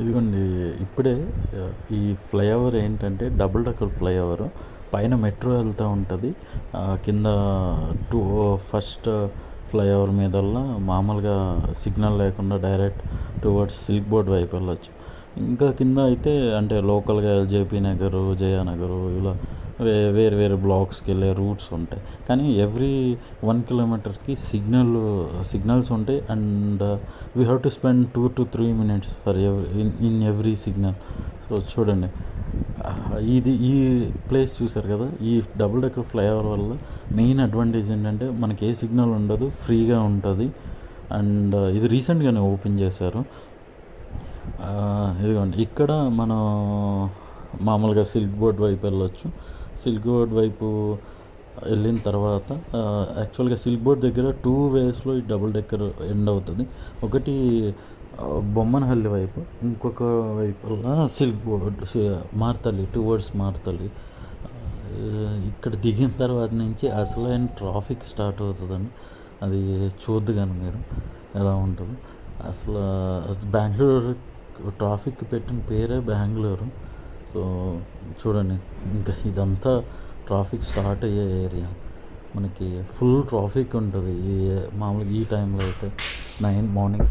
ఇదిగోండి ఇప్పుడే ఈ ఫ్లైఓవర్ ఏంటంటే డబుల్ డెక్కర్ ఫ్లైఓవర్. పైన మెట్రో వెళ్తూ ఉంటుంది. కింద టూ ఫస్ట్ ఫ్లైఓవర్ మీదల్లా మామూలుగా సిగ్నల్ లేకుండా డైరెక్ట్ టువర్డ్స్ సిల్క్ బోర్డ్ వైపు వెళ్ళొచ్చు. ఇంకా కింద అయితే అంటే లోకల్గా ఎల్జేపీ నగరు, జయానగరు ఇలా వేరు వేరే బ్లాక్స్కి వెళ్ళే రూట్స్ ఉంటాయి. కానీ ఎవ్రీ 1 కిలోమీటర్కి సిగ్నల్స్ ఉంటాయి. And we have to spend 2 to 3 minutes for in every signal. So చూడండి, ఈ ప్లేస్ చూసారు కదా, ఈ డబుల్ డెక్కర్ ఫ్లైఓవర్ వల్ల మెయిన్ అడ్వాంటేజ్ ఏంటంటే మనకి ఏ సిగ్నల్ ఉండదు, ఫ్రీగా ఉంటుంది. అండ్ ఇది రీసెంట్గానే ఓపెన్ చేశారు. ఇదిగోండి ఇక్కడ మనం మామూలుగా సిల్క్ బోర్డ్ వైపు వెళ్ళొచ్చు. సిల్క్ బోర్డ్ వైపు వెళ్ళిన తర్వాత యాక్చువల్గా సిల్క్ బోర్డ్ దగ్గర 2 waysలో ఈ డబుల్ డెక్కర్ ఎండ్ అవుతుంది. ఒకటి బొమ్మనహల్లి వైపు, ఇంకొక వైపు silk board Marathahalli towards Marathahalli. ఇక్కడ దిగిన తర్వాత నుంచి అసలైన ట్రాఫిక్ స్టార్ట్ అవుతుందండి. అది చూద్దు కానీ మీరు ఎలా ఉంటుందో. అసలు బెంగళూరు ట్రాఫిక్ పెట్టిన పేరే బెంగళూరు. సో చూడండి, ఇంకా ఇదంతా ట్రాఫిక్ స్టార్ట్ అయ్యే ఏరియా. మనకి ఫుల్ ట్రాఫిక్ ఉంటుంది మామూలుగా ఈ టైంలో అయితే 9 మార్నింగ్.